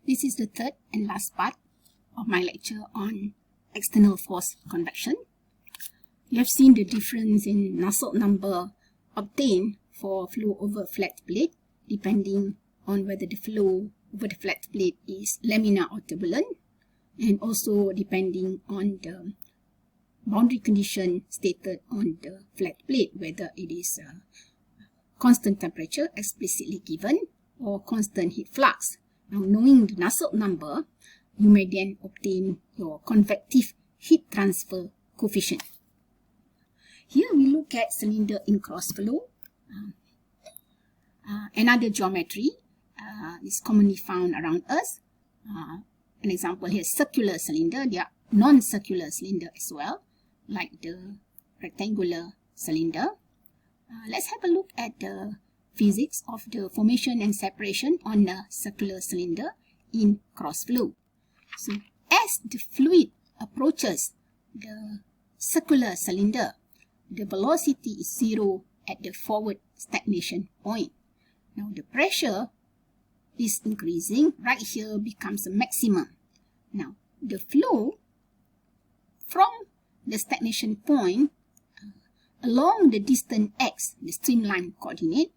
This is the third and last part of my lecture on external force convection. You have seen the difference in Nusselt number obtained for flow over flat plate depending on whether the flow over the flat plate is laminar or turbulent, and also depending on the boundary condition stated on the flat plate, whether it is constant temperature explicitly given or constant heat flux. Now, knowing the Nusselt number, you may then obtain your convective heat transfer coefficient. Here we look at cylinder in cross flow. Another geometry is commonly found around us. An example here, circular cylinder. There are non-circular cylinder as well, like the rectangular cylinder. Let's have a look at the physics of the formation and separation on a circular cylinder in cross flow. So, as the fluid approaches the circular cylinder, the velocity is 0 at the forward stagnation point. Now, the pressure is increasing. Right here becomes a maximum. Now, the flow from the stagnation point along the distance x, the streamline coordinate,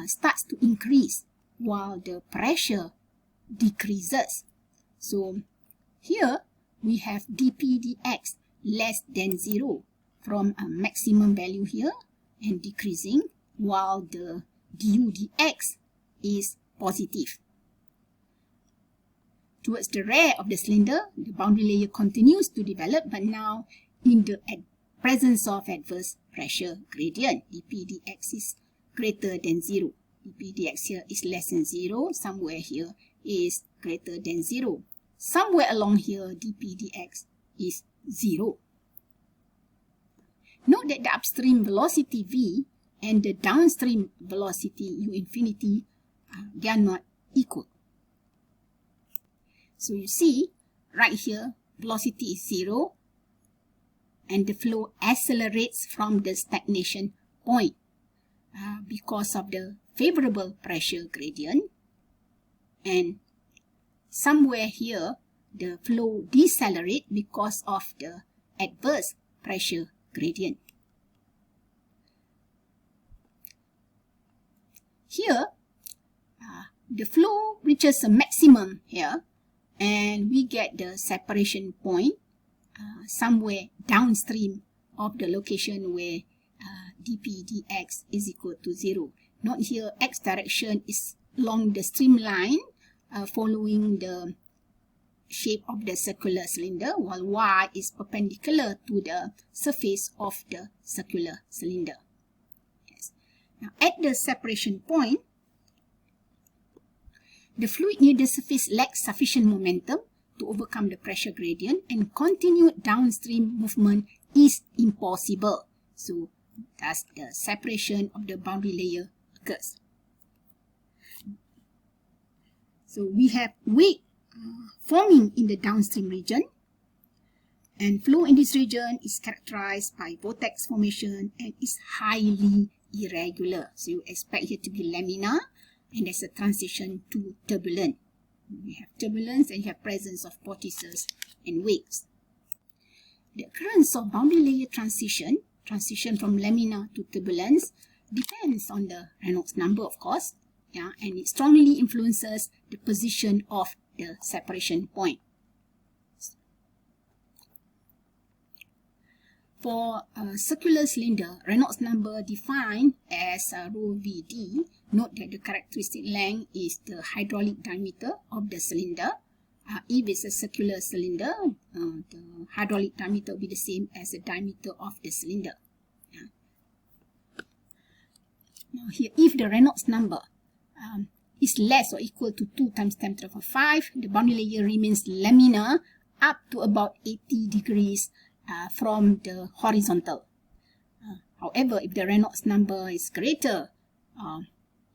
starts to increase while the pressure decreases. So, here we have dp dx less than 0 from a maximum value here and decreasing, while the du dx is positive. Towards the rear of the cylinder, the boundary layer continues to develop, but now in the presence of adverse pressure gradient. dp dx is greater than 0. dp dx here is less than 0. Somewhere here is greater than 0. Somewhere along here, dp dx is 0. Note that the upstream velocity v and the downstream velocity u infinity, they are not equal. So you see, right here, velocity is 0, and the flow accelerates from the stagnation point because of the favorable pressure gradient. And somewhere here, the flow decelerates because of the adverse pressure gradient. Here, the flow reaches a maximum here, and we get the separation point somewhere downstream of the location where dp dx is equal to 0. Note here, x direction is along the streamline following the shape of the circular cylinder, while y is perpendicular to the surface of the circular cylinder. Yes. Now, at the separation point, the fluid near the surface lacks sufficient momentum to overcome the pressure gradient, and continued downstream movement is impossible. So, thus the separation of the boundary layer occurs. So, we have wake forming in the downstream region, and flow in this region is characterized by vortex formation and is highly irregular. So, you expect here to be laminar, and there's a transition to turbulent. We have turbulence and you have presence of vortices and wakes. The occurrence of boundary layer transition from laminar to turbulence, depends on the Reynolds number, of course, and it strongly influences the position of the separation point. For a circular cylinder, Reynolds number defined as rho Vd. Note that the characteristic length is the hydraulic diameter of the cylinder. If it's a circular cylinder, the hydraulic diameter will be the same as the diameter of the cylinder. Now here, if the Reynolds number is less or equal to 2 times 10 to the power 5, the boundary layer remains laminar up to about 80 degrees from the horizontal. However, if the Reynolds number is greater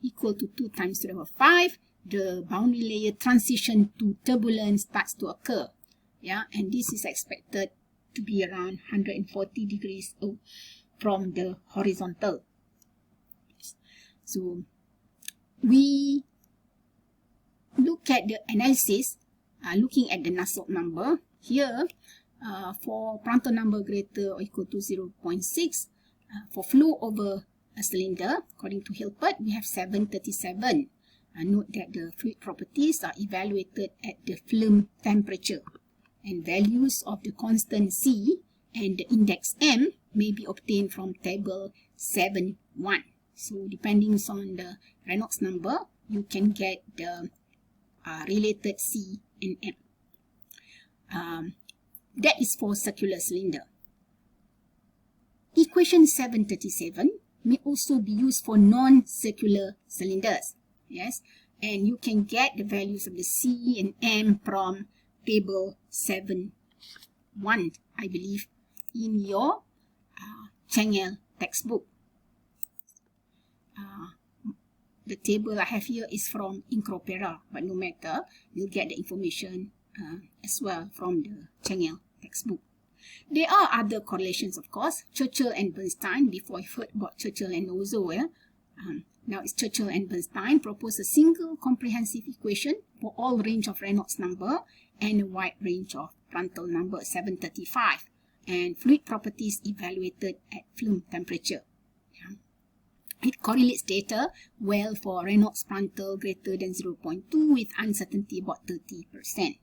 equal to 2 times to the power 5, the boundary layer transition to turbulence starts to occur. And this is expected to be around 140 degrees from the horizontal. So we look at the analysis, looking at the Nusselt number. Here, for Prandtl number greater or equal to 0.6, for flow over a cylinder, according to Hilpert, we have 737. Note that the fluid properties are evaluated at the film temperature, and values of the constant C and the index M may be obtained from table 7.1. So depending on the Reynolds number, you can get the related C and M. That is for circular cylinder. Equation 737 may also be used for non-circular cylinders. Yes, and you can get the values of the C and M from table 7.1, I believe, in your Chengel textbook. The table I have here is from Incropera, but no matter, you'll get the information as well from the Chengel textbook. There are other correlations, of course. Churchill and Bernstein, before I heard about Churchill and Ozo, now it's Churchill and Bernstein propose a single comprehensive equation for all range of Reynolds number and a wide range of Prandtl number 735, and fluid properties evaluated at film temperature. It correlates data well for Reynolds Prandtl greater than 0.2 with uncertainty about 30%.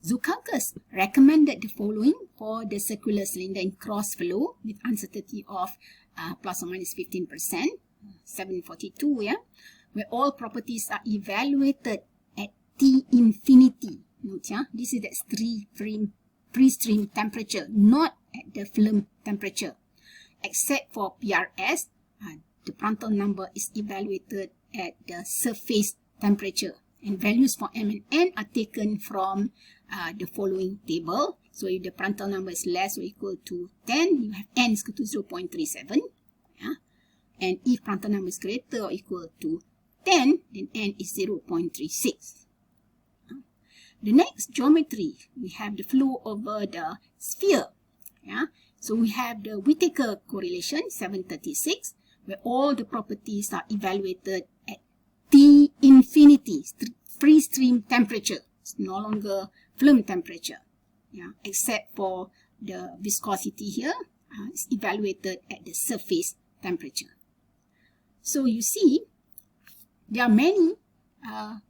Zukauckas recommended the following for the circular cylinder in cross flow with uncertainty of plus or minus 15%, 742, where all properties are evaluated at T infinity. Note, this is the free-stream temperature, not at the film temperature. Except for PRS, the Prandtl number is evaluated at the surface temperature, and values for M and N are taken from the following table. So if the Prandtl number is less or equal to 10, you have N is equal to 0.37. And if Prandtl number is greater or equal to 10, then N is 0.36. The next geometry, we have the flow over the sphere. So we have the Whittaker correlation, 736, where all the properties are evaluated at T infinity, free stream temperature. It's no longer film temperature, except for the viscosity here, it's evaluated at the surface temperature. So you see, there are many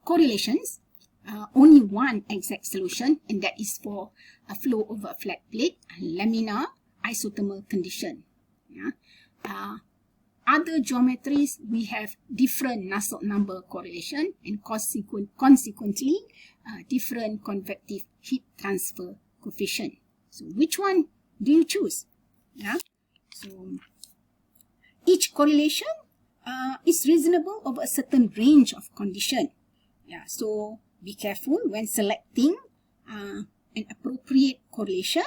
correlations, only one exact solution, and that is for a flow over a flat plate, a laminar isothermal condition. Other geometries, we have different Nusselt number correlation and consequently different convective heat transfer coefficient. So which one do you choose? So each correlation is reasonable over a certain range of condition. So be careful when selecting an appropriate correlation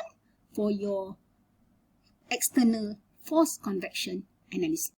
for your external force convection analysis.